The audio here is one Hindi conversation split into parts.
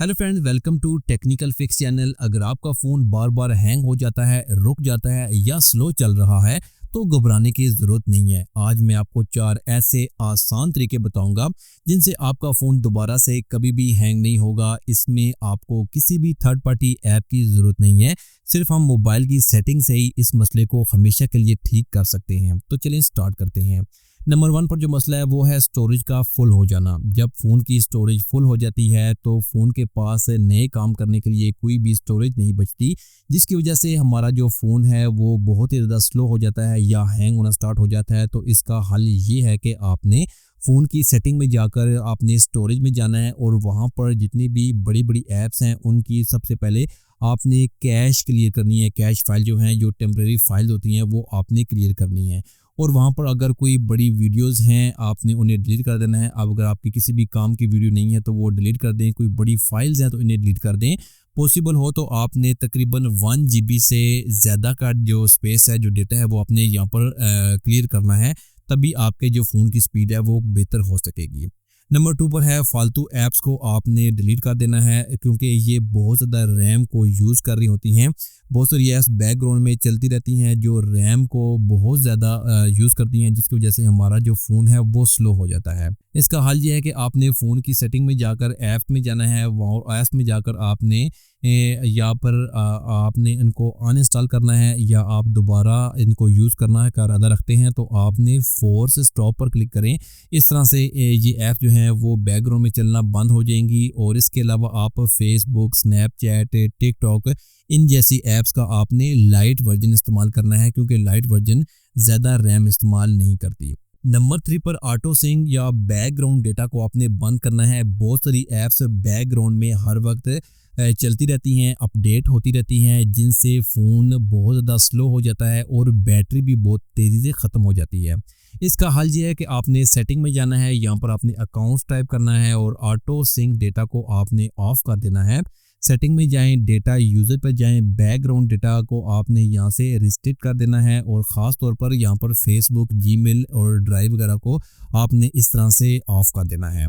Hello friends, welcome to technical fix channel. अगर आपका फ़ोन बार बार हैंग हो जाता है, रुक जाता है या स्लो चल रहा है तो घबराने की ज़रूरत नहीं है। आज मैं आपको 4 ऐसे आसान तरीके बताऊंगा जिनसे आपका फ़ोन दोबारा से कभी भी हैंग नहीं होगा। इसमें आपको किसी भी थर्ड पार्टी ऐप की ज़रूरत नहीं है, सिर्फ हम मोबाइल की सेटिंग से ही इस मसले को हमेशा के लिए ठीक कर सकते हैं। तो चलिए स्टार्ट करते हैं। नंबर 1 पर जो मसला है वो है स्टोरेज का फुल हो जाना। जब फ़ोन की स्टोरेज फुल हो जाती है तो फ़ोन के पास नए काम करने के लिए कोई भी स्टोरेज नहीं बचती, जिसकी वजह से हमारा जो फ़ोन है वो बहुत ही ज़्यादा स्लो हो जाता है या हैंग होना स्टार्ट हो जाता है। तो इसका हल ये है कि आपने फ़ोन की सेटिंग में जाकर आपने स्टोरेज में जाना है और वहाँ पर जितनी भी बड़ी बड़ी ऐप्स हैं उनकी सबसे पहले आपने कैश क्लियर करनी है। कैश फाइल जो हैं, जो टेम्प्रेरी फाइल होती हैं, वो आपने क्लियर करनी है। और वहाँ पर अगर कोई बड़ी वीडियोस हैं आपने उन्हें डिलीट कर देना है। अब अगर आपकी किसी भी काम की वीडियो नहीं है तो वो डिलीट कर दें। कोई बड़ी फाइल्स हैं तो इन्हें डिलीट कर दें। पॉसिबल हो तो आपने तकरीबन 1 GB से ज़्यादा का जो स्पेस है, जो डेटा है, वो आपने यहाँ पर क्लियर करना है। तभी आपके जो फ़ोन की स्पीड है वो बेहतर हो सकेगी। नंबर 2 पर है फालतू ऐप्स को आपने डिलीट कर देना है, क्योंकि ये बहुत ज़्यादा रैम को यूज़ कर रही होती हैं। बहुत सारी ऐप्स बैकग्राउंड में चलती रहती हैं जो रैम को बहुत ज़्यादा यूज़ करती हैं, जिसकी वजह से हमारा जो फ़ोन है वो स्लो हो जाता है। इसका हल ये है कि आपने फ़ोन की सेटिंग में जाकर ऐप्स में जाना है। वहाँ ऐप्स में जाकर आपने यहाँ पर आपने इनको अनइंस्टॉल करना है या आप दोबारा इनको यूज़ करना है का इरादा रखते हैं तो आपने फोर्स स्टॉप पर क्लिक करें। इस तरह से ये ऐप जो हैं वो बैकग्राउंड में चलना बंद हो जाएंगी। और इसके अलावा आप फेसबुक, स्नैपचैट, टिकटॉक, इन जैसी ऐप्स का आपने लाइट वर्जन इस्तेमाल करना है, क्योंकि लाइट वर्जन ज़्यादा रैम इस्तेमाल नहीं करती। नंबर 3 पर ऑटो सिंक या बैकग्राउंड डेटा को आपने बंद करना है। बहुत सारी ऐप्स बैकग्राउंड में हर वक्त चलती रहती हैं, अपडेट होती रहती हैं, जिनसे फ़ोन बहुत ज़्यादा स्लो हो जाता है और बैटरी भी बहुत तेज़ी से ख़त्म हो जाती है। इसका हल ये है कि आपने सेटिंग में जाना है, यहाँ पर आपने अकाउंट्स टाइप करना है और ऑटो सिंक डेटा को आपने ऑफ़ कर देना है। सेटिंग में जाएं, डेटा यूज़र पर जाएं, बैकग्राउंड डेटा को आपने यहाँ से रिस्ट्रिक्ट कर देना है और ख़ास तौर पर यहाँ पर फेसबुक, जीमेल और ड्राइव वगैरह को आपने इस तरह से ऑफ़ कर देना है।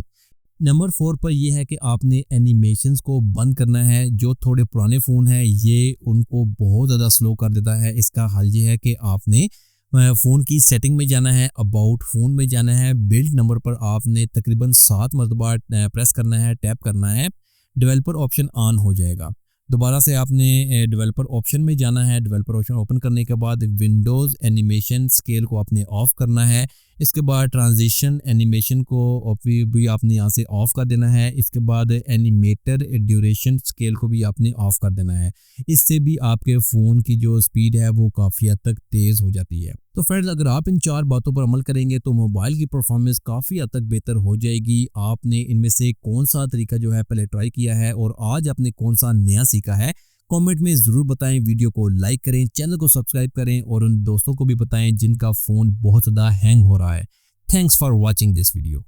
नंबर 4 पर यह है कि आपने एनिमेशंस को बंद करना है। जो थोड़े पुराने फ़ोन हैं ये उनको बहुत ज़्यादा स्लो कर देता है। इसका हल ये है कि आपने फ़ोन की सेटिंग में जाना है, अबाउट फ़ोन में जाना है, बिल्ड नंबर पर आपने तकरीबन 7 मरतबा प्रेस करना है, टैप करना है। डेवलपर ऑप्शन ऑन हो जाएगा। दोबारा से आपने डेवलपर ऑप्शन में जाना है। डेवलपर ऑप्शन ओपन करने के बाद विंडोज़ एनिमेशन स्केल को आपने ऑफ़ करना है। इसके बाद ट्रांजिशन एनिमेशन को भी आपने यहाँ से ऑफ़ कर देना है। इसके बाद एनिमेटर ड्यूरेशन स्केल को भी आपने ऑफ़ कर देना है। इससे भी आपके फ़ोन की जो स्पीड है वो काफ़ी हद तक तेज़ हो जाती है। तो फ्रेंड्स, अगर आप इन 4 बातों पर अमल करेंगे तो मोबाइल की परफॉर्मेंस काफ़ी हद तक बेहतर हो जाएगी। आपने इनमें से कौन सा तरीका जो है पहले ट्राई किया है और आज आपने कौन सा नया सीखा है, कमेंट में ज़रूर बताएं। वीडियो को लाइक करें, चैनल को सब्सक्राइब करें और उन दोस्तों को भी बताएं जिनका फ़ोन बहुत ज़्यादा हैंग हो रहा है। Thanks for watching this video.